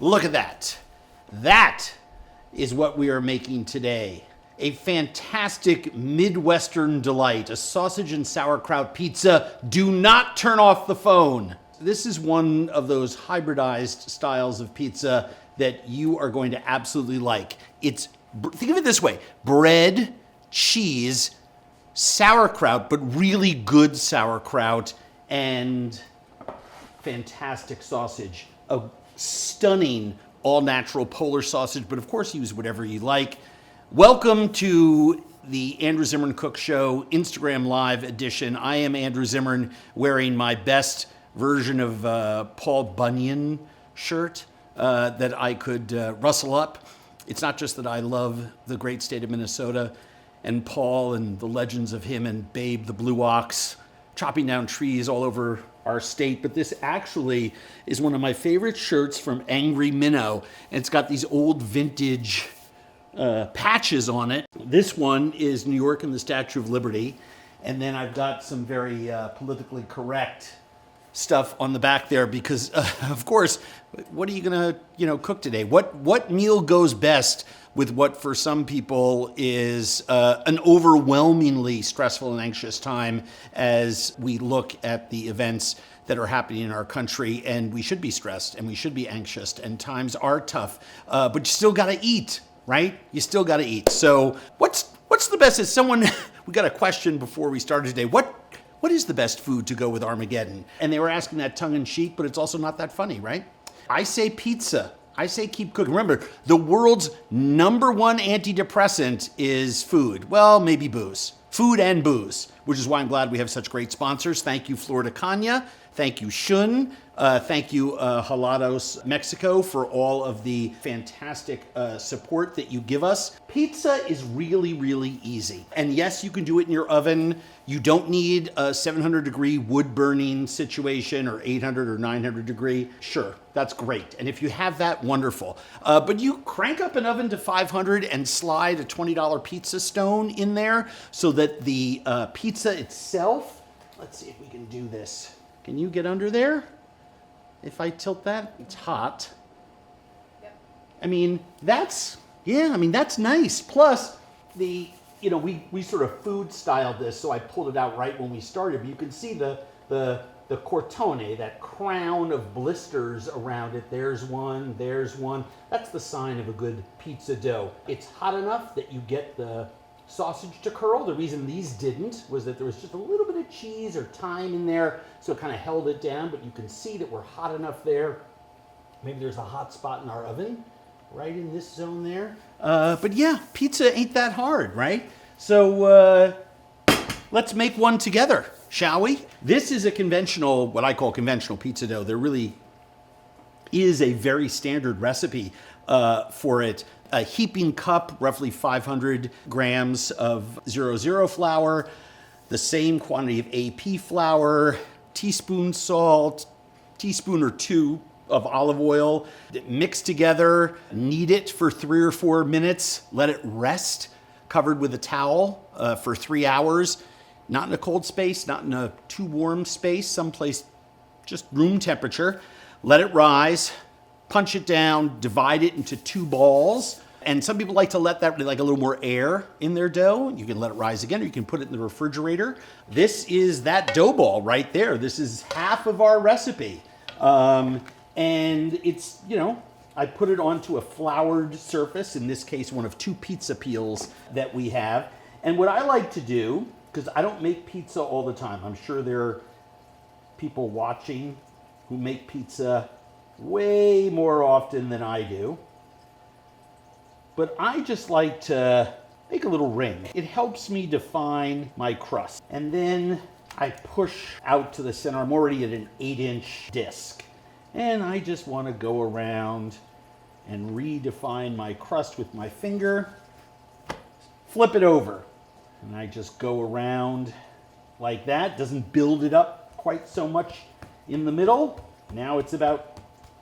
Look at that. That is what we are making today. A fantastic Midwestern delight, a sausage and sauerkraut pizza. Do not turn off the phone. This is one of those hybridized styles of pizza that you are going to absolutely like. Think of it this way: bread, cheese, sauerkraut, but really good sauerkraut, and fantastic sausage. A stunning all-natural Polish sausage, but of course use whatever you like. Welcome to the Andrew Zimmern Cook Show Instagram Live edition. I am Andrew Zimmern, wearing my best version of Paul Bunyan shirt that I could rustle up. It's not just that I love the great state of Minnesota and Paul and the legends of him and Babe the Blue Ox chopping down trees all over our state, but this actually is one of my favorite shirts from Angry Minnow, and it's got these old vintage patches on it. This one is New York and the Statue of Liberty, and then I've got some very politically correct stuff on the back there because, of course, what are you gonna cook today? What meal goes best with what for some people is an overwhelmingly stressful and anxious time as we look at the events that are happening in our country, and we should be stressed and we should be anxious and times are tough, but you still gotta eat, right? You still gotta eat. So what's the best? We got a question before we started today. What is the best food to go with Armageddon? And they were asking that tongue in cheek, but it's also not that funny, right? I say pizza. I say keep cooking. Remember, the world's number one antidepressant is food. Well, maybe booze. Food and booze, which is why I'm glad we have such great sponsors. Thank you, Florida Caña. Thank you, Shun. Thank you, Jalados Mexico, for all of the fantastic support that you give us. Pizza is really, really easy. And yes, you can do it in your oven. You don't need a 700-degree wood-burning situation or 800 or 900-degree. Sure, that's great. And if you have that, wonderful. But you crank up an oven to 500 and slide a $20 pizza stone in there so that the pizza itself, let's see if we can do this. Can you get under there? If I tilt that, it's hot. Yep. That's nice. Plus, we sort of food styled this, so I pulled it out right when we started. But you can see the cortone, that crown of blisters around it. There's one, there's one. That's the sign of a good pizza dough. It's hot enough that you get the sausage to curl. The reason these didn't was that there was just a little bit of cheese or thyme in there, so it kind of held it down, but you can see that we're hot enough there. Maybe there's a hot spot in our oven, right in this zone there. But yeah, pizza ain't that hard, right? So let's make one together, shall we? This is what I call conventional pizza dough. There really is a very standard recipe for it. A heaping cup, roughly 500 grams of 00 flour, the same quantity of AP flour, teaspoon salt, teaspoon or two of olive oil, mix together, knead it for 3 or 4 minutes, let it rest, covered with a towel for 3 hours, not in a cold space, not in a too warm space, someplace just room temperature. Let it rise, punch it down, divide it into 2 balls. And some people like to let that, like a little more air in their dough. You can let it rise again, or you can put it in the refrigerator. This is that dough ball right there. This is half of our recipe. And it's, I put it onto a floured surface, in this case, one of 2 pizza peels that we have. And what I like to do, because I don't make pizza all the time. I'm sure there are people watching who make pizza way more often than I do. But I just like to make a little ring. It helps me define my crust. And then I push out to the center. I'm already at an 8-inch disc. And I just want to go around and redefine my crust with my finger. Flip it over. And I just go around like that. Doesn't build it up quite so much in the middle. Now it's about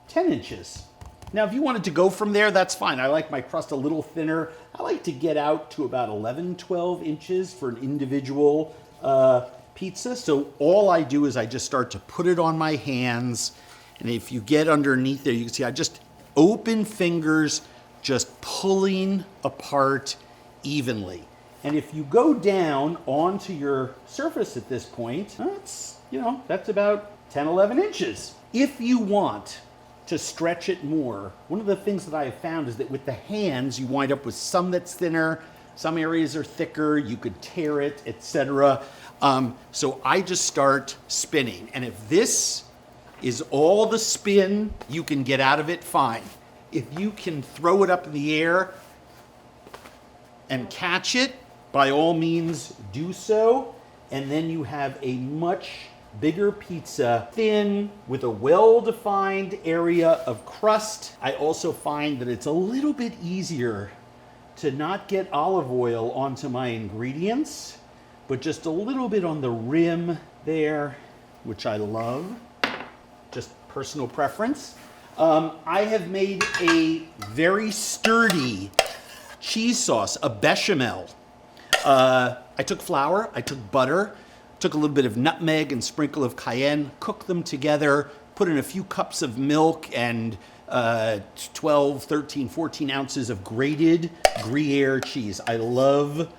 10 inches. Now, if you wanted to go from there, that's fine. I like my crust a little thinner. I like to get out to about 11, 12 inches for an individual pizza. So all I do is I just start to put it on my hands And if you get underneath there, you can see I just open fingers, just pulling apart evenly. And if you go down onto your surface at this point, that's about 10, 11 inches. If you want to stretch it more, one of the things that I have found is that with the hands, you wind up with some that's thinner, some areas are thicker, you could tear it, etc. So I just start spinning. And if this is all the spin you can get out of it, fine. If you can throw it up in the air and catch it, by all means do so. And then you have a much bigger pizza, thin, with a well-defined area of crust. I also find that it's a little bit easier to not get olive oil onto my ingredients, but just a little bit on the rim there, which I love. Just personal preference. I have made a very sturdy cheese sauce, a bechamel. I took flour, I took butter, took a little bit of nutmeg and sprinkle of cayenne, cooked them together, put in a few cups of milk and 12, 13, 14 ounces of grated Gruyere cheese. I love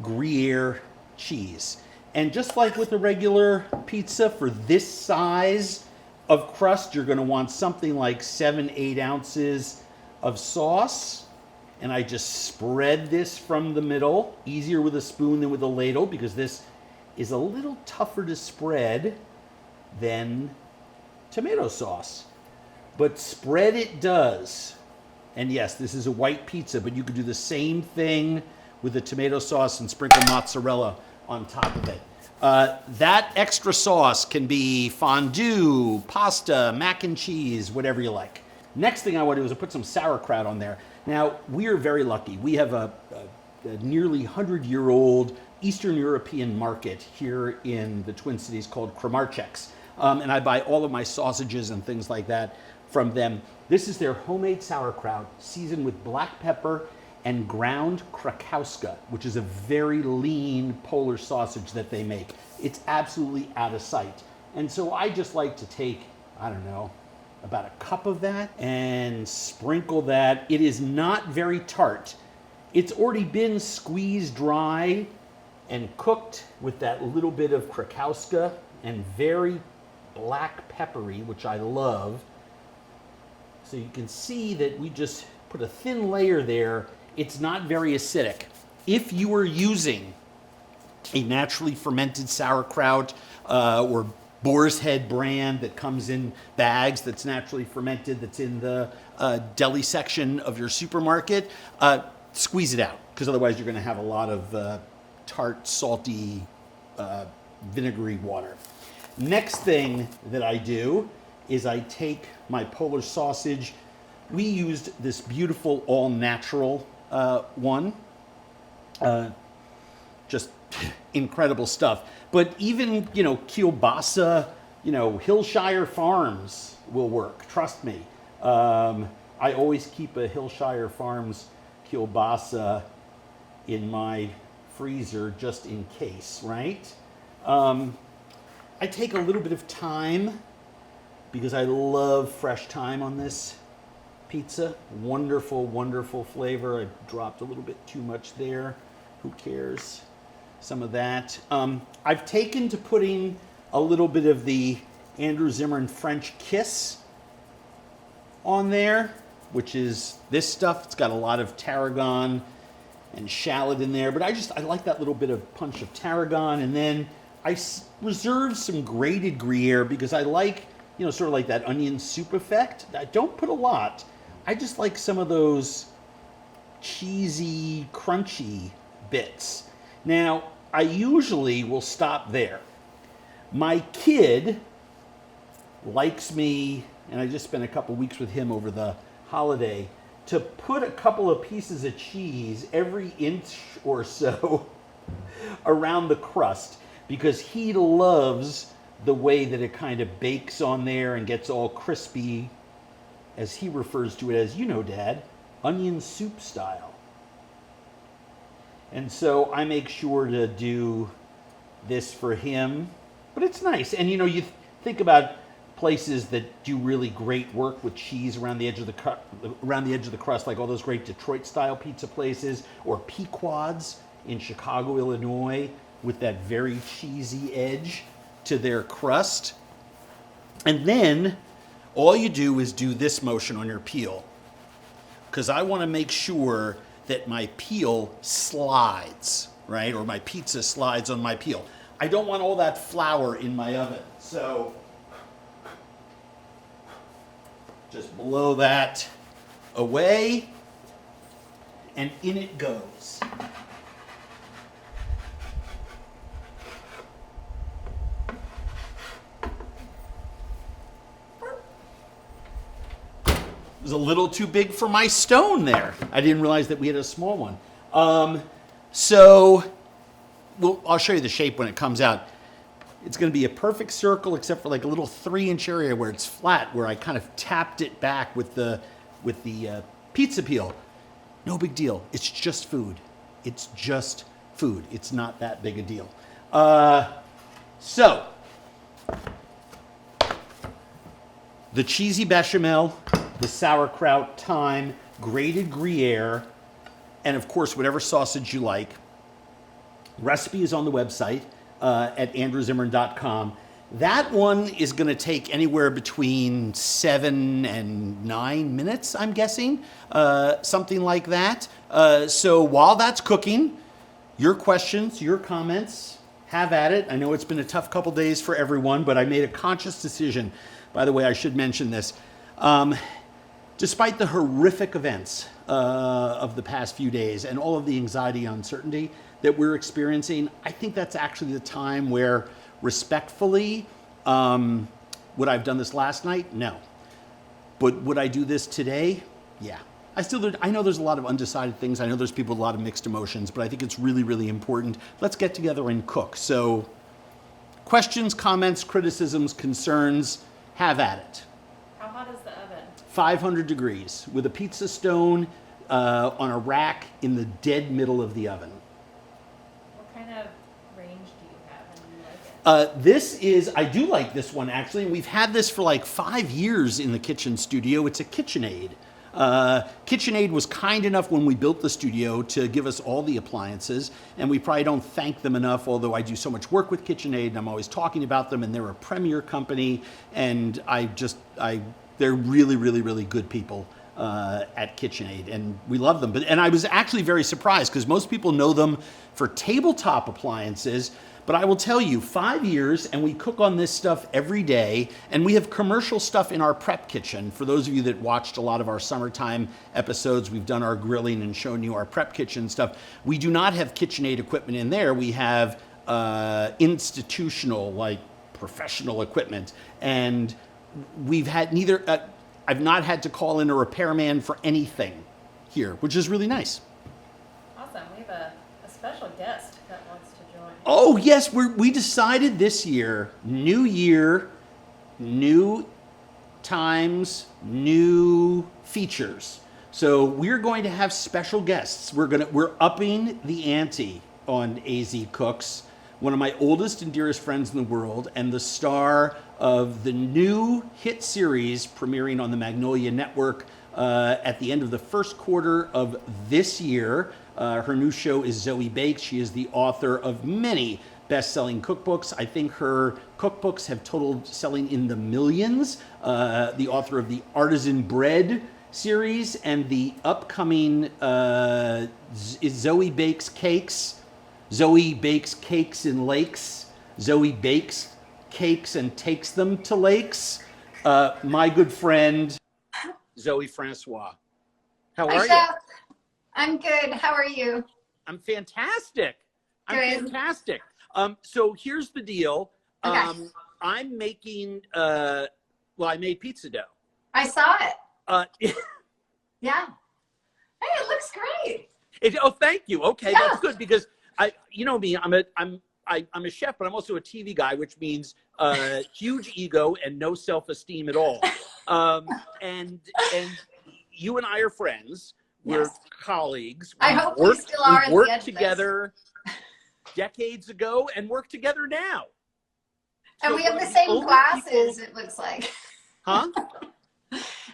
Gruyere cheese. And just like with a regular pizza, for this size of crust, you're gonna want something like 7, 8 ounces of sauce. And I just spread this from the middle, easier with a spoon than with a ladle, because this is a little tougher to spread than tomato sauce. But spread it does. And yes, this is a white pizza, but you could do the same thing with the tomato sauce and sprinkle mozzarella on top of it. That extra sauce can be fondue, pasta, mac and cheese, whatever you like. Next thing I want to do is put some sauerkraut on there. Now, we are very lucky. We have a nearly 100-year-old Eastern European market here in the Twin Cities called Kramarczuk's. And I buy all of my sausages and things like that from them. This is their homemade sauerkraut seasoned with black pepper and ground Kramarczuk, which is a very lean Polish sausage that they make. It's absolutely out of sight. And so I just like to take, I don't know, about a cup of that and sprinkle that. It is not very tart. It's already been squeezed dry and cooked with that little bit of Kramarczuk and very black peppery, which I love. So you can see that we just put a thin layer there. It's not very acidic. If you are using a naturally fermented sauerkraut or Boar's Head brand that comes in bags that's naturally fermented, that's in the deli section of your supermarket, squeeze it out, because otherwise you're going to have a lot of tart, salty, vinegary water. Next thing that I do is I take my Polish sausage. We used this beautiful all-natural one. Just incredible stuff. But even, kielbasa, Hillshire Farms will work. Trust me. I always keep a Hillshire Farms kielbasa in my freezer just in case, right? I take a little bit of thyme because I love fresh thyme on this pizza. Wonderful, wonderful flavor. I dropped a little bit too much there. Who cares? Some of that. I've taken to putting a little bit of the Andrew Zimmern French Kiss on there, which is this stuff. It's got a lot of tarragon and shallot in there, but I like that little bit of punch of tarragon. And then I reserve some grated Gruyere because I like, sort of like that onion soup effect. I don't put a lot. I just like some of those cheesy, crunchy bits. Now, I usually will stop there. My kid likes me, and I just spent a couple weeks with him over the holiday, to put a couple of pieces of cheese every inch or so around the crust, because he loves the way that it kind of bakes on there and gets all crispy, as he refers to it as, Dad, onion soup style. And so I make sure to do this for him. But it's nice. And you think about places that do really great work with cheese around the edge of the crust, like all those great Detroit-style pizza places, or Pequod's in Chicago, Illinois, with that very cheesy edge to their crust. And then all you do is do this motion on your peel, because I want to make sure that my peel slides, right? Or my pizza slides on my peel. I don't want all that flour in my oven. So just blow that away, and in it goes. It was a little too big for my stone there. I didn't realize that we had a small one. I'll show you the shape when it comes out. It's going to be a perfect circle, except for like a little 3-inch area where it's flat, where I kind of tapped it back with the pizza peel. No big deal. It's just food. It's just food. It's not that big a deal. So the cheesy bechamel, the sauerkraut, thyme, grated Gruyere, and of course whatever sausage you like. Recipe is on the website at andrewzimmern.com. That one is going to take anywhere between 7 and 9 minutes, I'm guessing, something like that. So while that's cooking, your questions, your comments, have at it. I know it's been a tough couple days for everyone, but I made a conscious decision. By the way, I should mention this. Despite the horrific events of the past few days and all of the anxiety and uncertainty that we're experiencing, I think that's actually the time where, respectfully, would I have done this last night? No. But would I do this today? Yeah. I know there's a lot of undecided things. I know there's people with a lot of mixed emotions, but I think it's really, really important. Let's get together and cook. So questions, comments, criticisms, concerns, have at it. How hot is the oven? 500 degrees with a pizza stone on a rack in the dead middle of the oven. What kind of range do you have and do you like it? I do like this one actually. We've had this for like 5 years in the kitchen studio. It's a KitchenAid. KitchenAid was kind enough when we built the studio to give us all the appliances, and we probably don't thank them enough, although I do so much work with KitchenAid and I'm always talking about them, and they're a premier company, and they're really, really, really good people at KitchenAid, and we love them. And I was actually very surprised because most people know them for tabletop appliances, but I will tell you, 5 years, and we cook on this stuff every day, and we have commercial stuff in our prep kitchen. For those of you that watched a lot of our summertime episodes, we've done our grilling and shown you our prep kitchen stuff. We do not have KitchenAid equipment in there. We have institutional, like professional equipment, and we've had I've not had to call in a repairman for anything here, which is really nice. Awesome. We have a special guest that wants to join. Oh, yes. We decided this year, new year, new times, new features. So we're going to have special guests. We're upping the ante on AZ Cooks. One of my oldest and dearest friends in the world, and the star of the new hit series premiering on the Magnolia Network at the end of the first quarter of this year. Her new show is Zoe Bakes. She is the author of many best-selling cookbooks. I think her cookbooks have totaled selling in the millions. The author of the Artisan Bread series and the upcoming is Zoe Bakes Cakes. Zoe bakes cakes in lakes. Zoe bakes cakes and takes them to lakes. My good friend, Zoe Francois. How are you? I'm good. How are you? I'm fantastic. Good. Fantastic. So here's the deal. Okay. I'm making, I made pizza dough. I saw it. Yeah. Hey, it looks great. Thank you. Okay, Yeah. That's good because you know me, I'm a chef, but I'm also a TV guy, which means huge ego and no self-esteem at all. And you and I are friends. We're colleagues. I hope we still are. We worked together decades ago and work together now. And So we have one the of same only glasses, people- it looks like. Huh?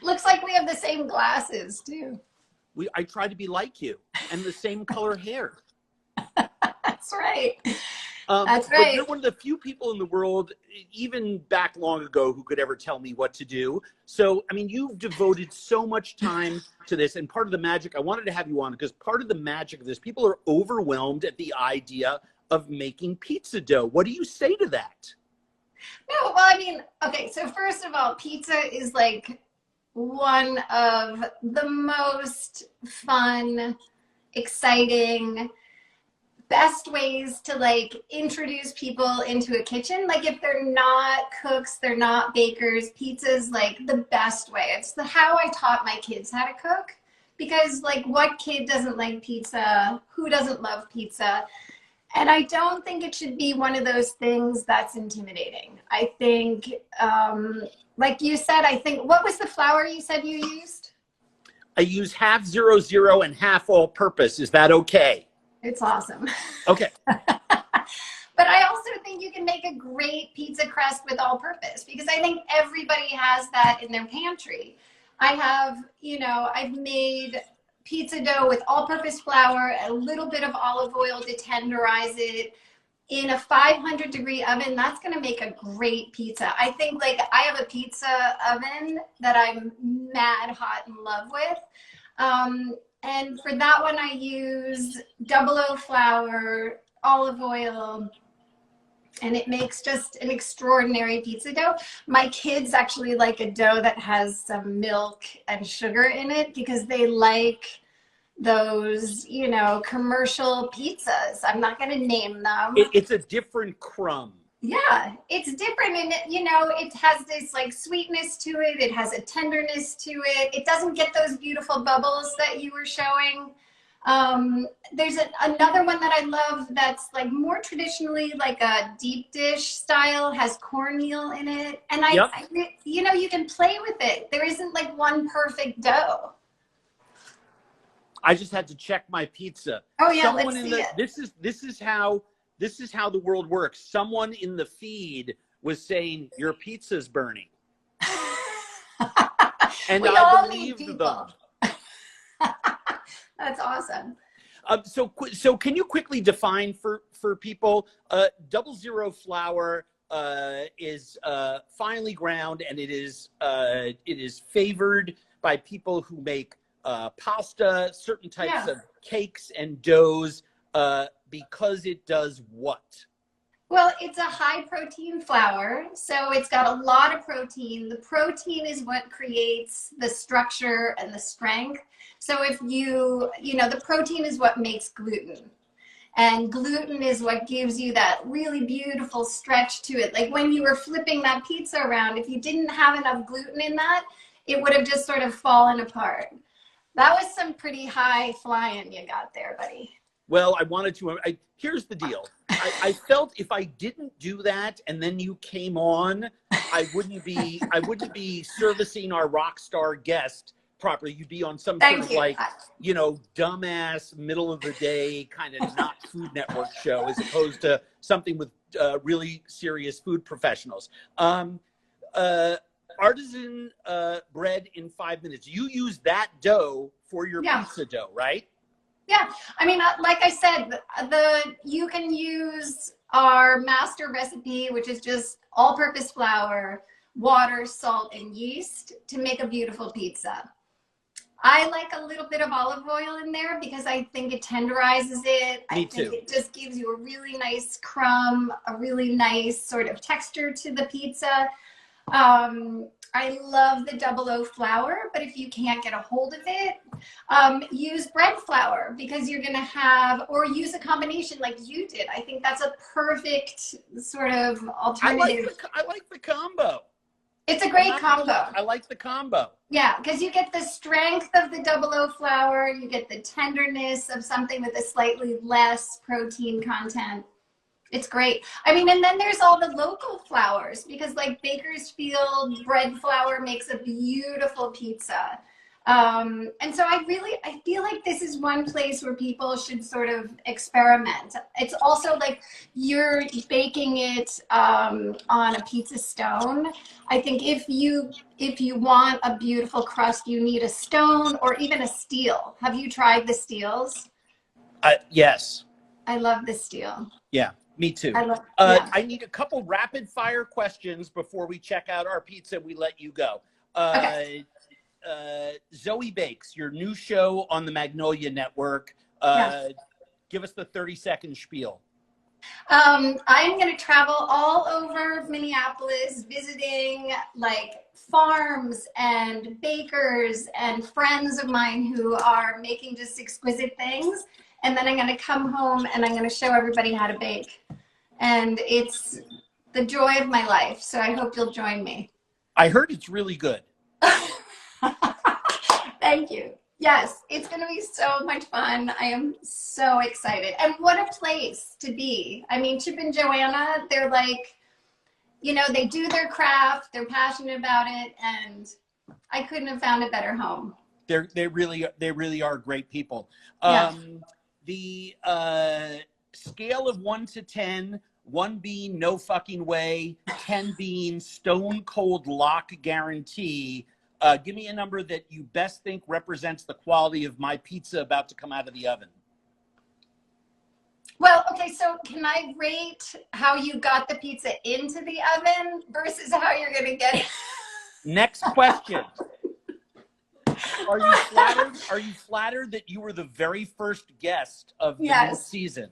Looks like we have the same glasses too. I try to be like you, and the same color hair. That's right. But That's right. you're one of the few people in the world, even back long ago, who could ever tell me what to do. So, I mean, you've devoted so much time to this. And part of the magic, I wanted to have you on because part of the magic of this, people are overwhelmed at the idea of making pizza dough. What do you say to that? No, well, I mean, okay, so first of all, pizza is like one of the most fun, exciting, best ways to like introduce people into a kitchen. Like if they're not cooks, they're not bakers, pizza is like the best way. It's how I taught my kids how to cook, because like what kid doesn't like pizza? Who doesn't love pizza? And I don't think it should be one of those things that's intimidating. I think, like you said, I think, what was the flour you said you used? I use half 00 and half all purpose. Is that okay? It's awesome. Okay. But I also think you can make a great pizza crust with all purpose, because I think everybody has that in their pantry. I have, I've made pizza dough with all-purpose flour, a little bit of olive oil to tenderize it in a 500-degree oven. That's going to make a great pizza. I think like I have a pizza oven that I'm mad hot in love with. And for that one, I use 00 flour, olive oil, and it makes just an extraordinary pizza dough. My kids actually like a dough that has some milk and sugar in it because they like those, commercial pizzas. I'm not going to name them. It's a different crumb. Yeah, it's different. And, it has this like sweetness to it. It has a tenderness to it. It doesn't get those beautiful bubbles that you were showing. There's another one that I love that's like more traditionally like a deep dish style, has cornmeal in it. And you can play with it. There isn't like one perfect dough. I just had to check my pizza. Oh yeah, Someone let's see it. This is how the world works. Someone in the feed was saying your pizza's burning. And We I all need believed people. them. That's awesome. So can you quickly define for people, 00 flour is finely ground, and it is favored by people who make pasta, certain types of cakes and doughs, because it does what? Well, it's a high protein flour, so it's got a lot of protein. The protein is what creates the structure and the strength. So if the protein is what makes gluten. And gluten is what gives you that really beautiful stretch to it. Like when you were flipping that pizza around, if you didn't have enough gluten in that, it would have just sort of fallen apart. That was some pretty high flying you got there, buddy. Well, I wanted to. Here's the deal. I felt if I didn't do that and then you came on, I wouldn't be servicing our rock star guest properly. You'd be on some sort of like, dumbass middle of the day kind of not Food Network show, as opposed to something with really serious food professionals. Artisan bread in 5 minutes. You use that dough for your pizza dough, right? Yeah, I mean, like I said, you can use our master recipe, which is just all-purpose flour, water, salt, and yeast to make a beautiful pizza. I like a little bit of olive oil in there because I think it tenderizes it. I think it just gives you a really nice crumb, a really nice sort of texture to the pizza. I love the 00 flour, but if you can't get a hold of it, use bread flour, because you're going to have, or use a combination like you did. I think that's a perfect sort of alternative. I like the combo. It's a great combo. I like the combo. Yeah, because you get the strength of the 00 flour, you get the tenderness of something with a slightly less protein content. It's great. I mean, and then there's all the local flours, because like Bakersfield bread flour makes a beautiful pizza. And so I feel like this is one place where people should sort of experiment. It's also like you're baking it on a pizza stone. I think if you want a beautiful crust, you need a stone or even a steel. Have you tried the steels? Yes. I love the steel. Yeah, me too. I need a couple rapid fire questions before we check out our pizza. We let you go. Okay. Zoe Bakes, your new show on the Magnolia Network. Yes. Give us the 30-second spiel. I'm going to travel all over Minneapolis, visiting like farms and bakers and friends of mine who are making just exquisite things. And then I'm going to come home and I'm going to show everybody how to bake. And it's the joy of my life. So I hope you'll join me. I heard it's really good. Thank you. Yes, it's going to be so much fun. I am so excited. And what a place to be. I mean, Chip and Joanna, they're like, you know, they do their craft, they're passionate about it, and I couldn't have found a better home. They really are great people. Yeah. The scale of 1 to 10, 1 being no fucking way, 10 being stone cold lock guarantee. Give me a number that you best think represents the quality of my pizza about to come out of the oven. Well, okay, so can I rate how you got the pizza into the oven versus how you're going to get it? Next question. Are you flattered? Are you flattered that you were the very first guest of the new season?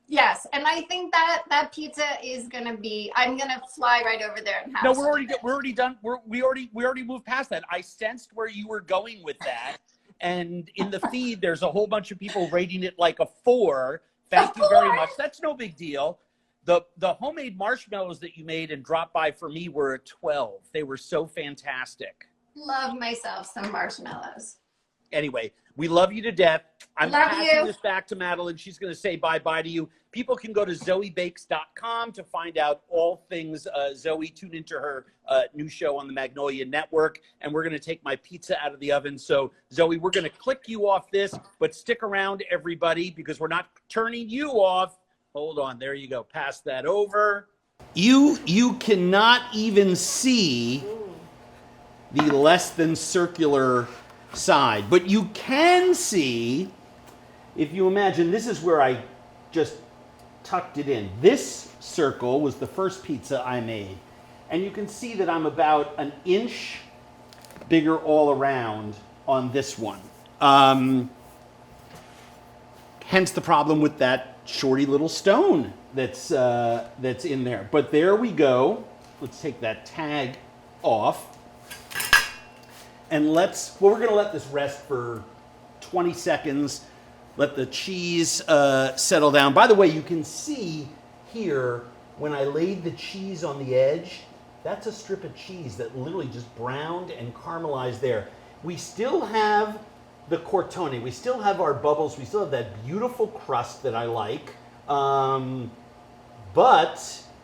Yes, and I think that pizza is gonna be. I'm gonna fly right over there and have. No, we're already done. We already moved past that. I sensed where you were going with that, and in the feed, there's a whole bunch of people rating it like a 4. Thank you very much. That's no big deal. The homemade marshmallows that you made and dropped by for me were a 12. They were so fantastic. Love myself some marshmallows. Anyway, we love you to death. I'm love passing you. this back to Madeline. She's going to say bye-bye to you. People can go to zoebakes.com to find out all things Zoe. Tune into her new show on the Magnolia Network. And we're going to take my pizza out of the oven. So, Zoe, we're going to click you off this, but stick around, everybody, because we're not turning you off. Hold on. There you go. Pass that over. You cannot even see the less than circular side, but you can see, if you imagine, this is where I just tucked it in. This circle was the first pizza I made, and you can see that I'm about an inch bigger all around on this one. Hence the problem with that shorty little stone that's in there. But there we go. Let's take that tag off. And we're going to let this rest for 20 seconds. Let the cheese settle down. By the way, you can see here, when I laid the cheese on the edge, that's a strip of cheese that literally just browned and caramelized there. We still have the cortone. We still have our bubbles. We still have that beautiful crust that I like. But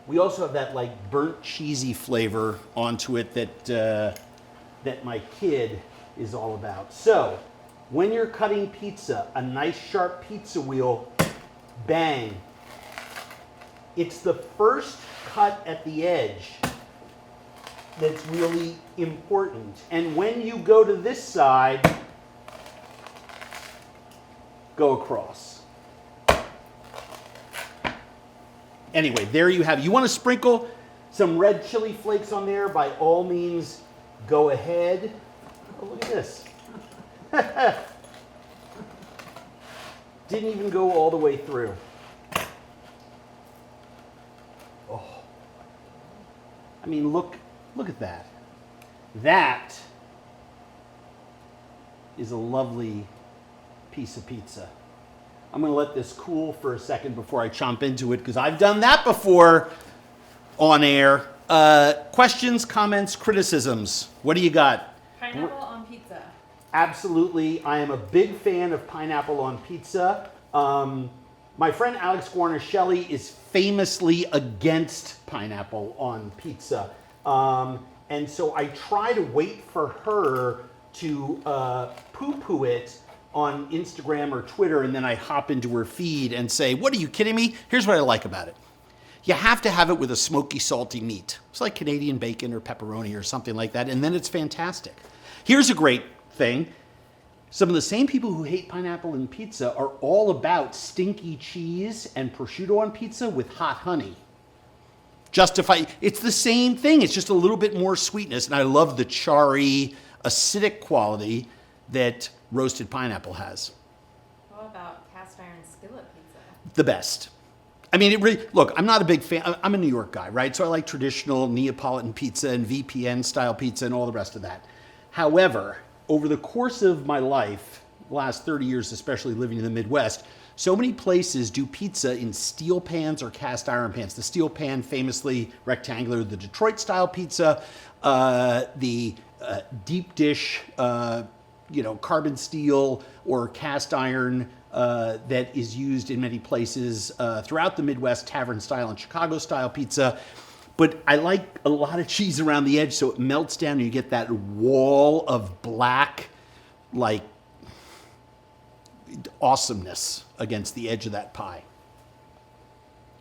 we also have that like burnt cheesy flavor onto it that my kid is all about. So, when you're cutting pizza, a nice sharp pizza wheel, bang. It's the first cut at the edge that's really important. And when you go to this side, go across. Anyway, there you have it. You want to sprinkle some red chili flakes on there, by all means, go ahead. Oh, look at this. Didn't even go all the way through. Oh. I mean, look at that. That is a lovely piece of pizza. I'm going to let this cool for a second before I chomp into it, because I've done that before on air. Questions, comments, criticisms. What do you got? Pineapple on pizza. Absolutely. I am a big fan of pineapple on pizza. My friend Alex Guarnaschelli is famously against pineapple on pizza. And so I try to wait for her to poo-poo it on Instagram or Twitter, and then I hop into her feed and say, what are you kidding me? Here's what I like about it. You have to have it with a smoky, salty meat. It's like Canadian bacon or pepperoni or something like that, and then it's fantastic. Here's a great thing. Some of the same people who hate pineapple in pizza are all about stinky cheese and prosciutto on pizza with hot honey. It's the same thing. It's just a little bit more sweetness, and I love the charry, acidic quality that roasted pineapple has. What about cast iron skillet pizza? The best. I mean, it really, look, I'm not a big fan. I'm a New York guy, right? So I like traditional Neapolitan pizza and VPN style pizza and all the rest of that. However, over the course of my life, the last 30 years, especially living in the Midwest, so many places do pizza in steel pans or cast iron pans. The steel pan, famously rectangular, the Detroit style pizza, the deep dish, carbon steel or cast iron that is used in many places throughout the Midwest, tavern style and Chicago style pizza. But I like a lot of cheese around the edge so it melts down and you get that wall of black, like, awesomeness against the edge of that pie.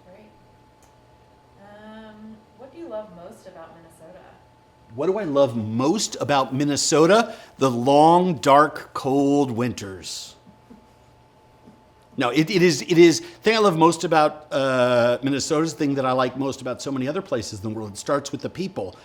Great. What do you love most about Minnesota? What do I love most about Minnesota? The long, dark, cold winters. No, it is the thing I love most about Minnesota is the thing that I like most about so many other places in the world. It starts with the people.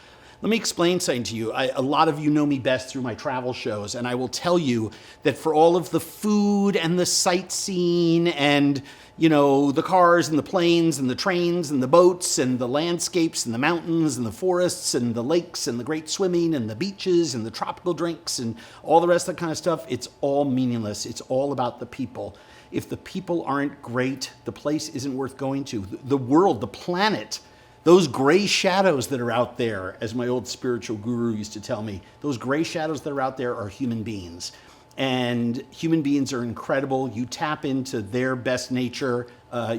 Let me explain something to you. A lot of you know me best through my travel shows, and I will tell you that for all of the food and the sightseeing and, the cars and the planes and the trains and the boats and the landscapes and the mountains and the forests and the lakes and the great swimming and the beaches and the tropical drinks and all the rest of that kind of stuff, it's all meaningless. It's all about the people. If the people aren't great, the place isn't worth going to. The world, the planet, those gray shadows that are out there, as my old spiritual guru used to tell me, those gray shadows that are out there are human beings. And human beings are incredible. You tap into their best nature,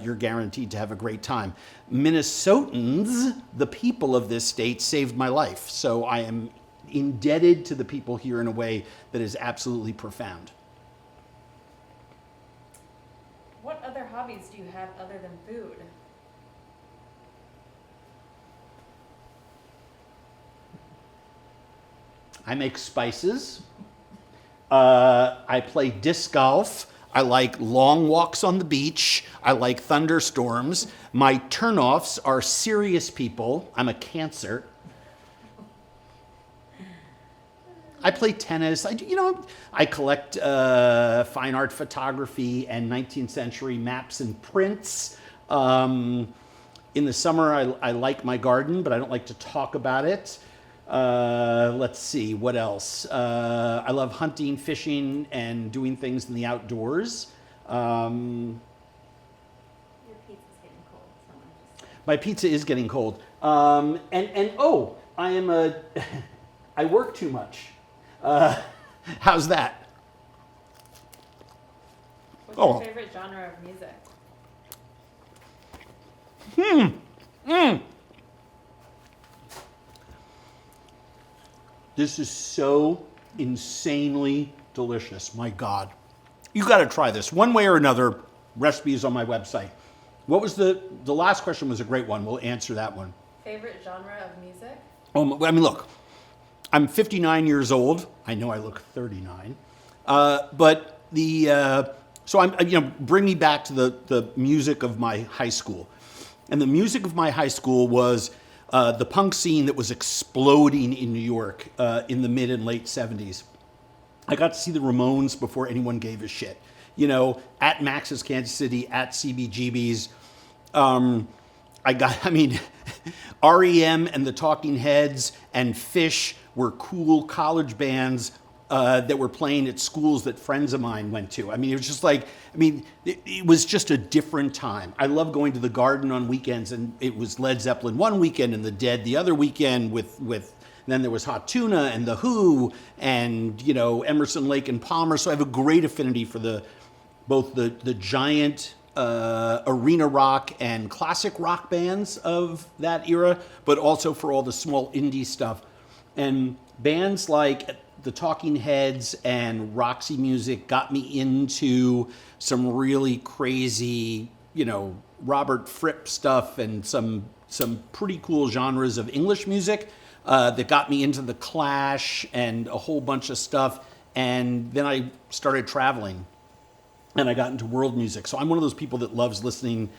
you're guaranteed to have a great time. Minnesotans, the people of this state, saved my life. So I am indebted to the people here in a way that is absolutely profound. What other hobbies do you have other than food? I make spices. I play disc golf. I like long walks on the beach. I like thunderstorms. My turnoffs are serious people. I'm a Cancer. I play tennis. I collect fine art photography and 19th century maps and prints. In the summer, I like my garden, but I don't like to talk about it. Let's see, what else? I love hunting, fishing, and doing things in the outdoors. Your pizza's getting cold. My pizza is getting cold. I work too much. How's that? What's your favorite genre of music? This is so insanely delicious. My God. You got to try this. One way or another, recipe is on my website. What was the last question was a great one. We'll answer that one. Favorite genre of music? Look, I'm 59 years old. I know I look 39. But bring me back to the music of my high school. And the music of my high school was the punk scene that was exploding in New York in the mid and late 70s. I got to see the Ramones before anyone gave a shit. At Max's Kansas City, at CBGB's. REM and the Talking Heads and Fish were cool college bands that were playing at schools that friends of mine went to. It was just a different time. I love going to the Garden on weekends, and it was Led Zeppelin one weekend and the Dead the other weekend with then there was Hot Tuna and The Who and, Emerson, Lake and Palmer. So I have a great affinity for both the giant arena rock and classic rock bands of that era, but also for all the small indie stuff. And bands like the Talking Heads and Roxy music got me into some really crazy, Robert Fripp stuff and some pretty cool genres of English music that got me into the Clash and a whole bunch of stuff. And then I started traveling and I got into world music. So I'm one of those people that loves listening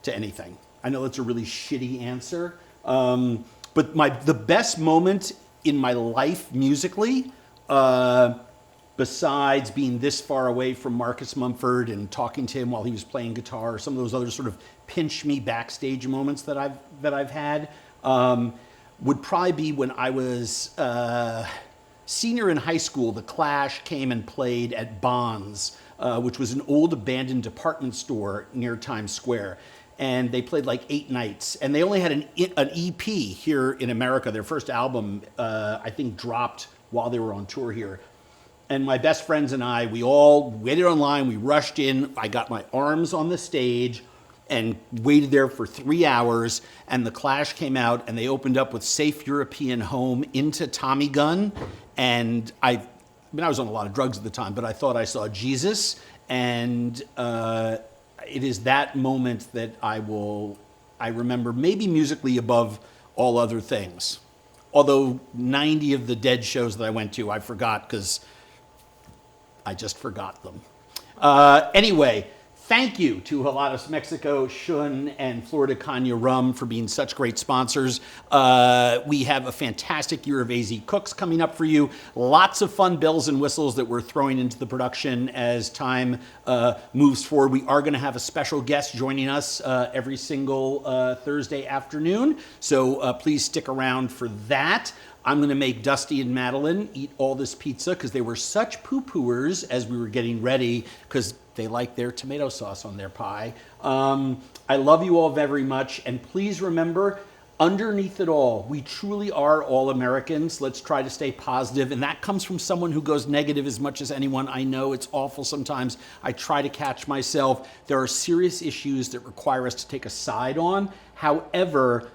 to anything. I know that's a really shitty answer, but the best moment in my life musically, besides being this far away from Marcus Mumford and talking to him while he was playing guitar, some of those other sort of pinch me backstage moments that I've had, would probably be when I was senior in high school. The Clash came and played at Bonds, which was an old abandoned department store near Times Square. And they played like 8 nights. And they only had an EP here in America. Their first album, I think, dropped while they were on tour here. And my best friends and I, we all waited online. We rushed in. I got my arms on the stage and waited there for 3 hours. And the Clash came out and they opened up with Safe European Home into Tommy Gun. And I was on a lot of drugs at the time, but I thought I saw Jesus. And it is that moment that I remember maybe musically above all other things. Although 90 of the Dead shows that I went to, I forgot because I just forgot them. Anyway, thank you to Helados Mexico, Shun, and Florida Caña Rum for being such great sponsors. We have a fantastic year of AZ Cooks coming up for you. Lots of fun bells and whistles that we're throwing into the production as time moves forward. We are going to have a special guest joining us every single Thursday afternoon, so please stick around for that. I'm going to make Dusty and Madeline eat all this pizza because they were such poo-pooers as we were getting ready because they like their tomato sauce on their pie. I love you all very much. And please remember, underneath it all, we truly are all Americans. Let's try to stay positive. And that comes from someone who goes negative as much as anyone. I know it's awful sometimes. I try to catch myself. There are serious issues that require us to take a side on. However,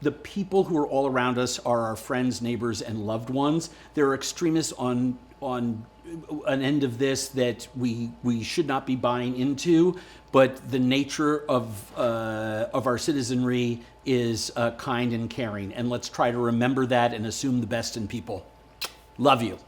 the people who are all around us are our friends, neighbors, and loved ones. There are extremists on an end of this that we should not be buying into, but the nature of our citizenry is kind and caring, and let's try to remember that and assume the best in people. Love you.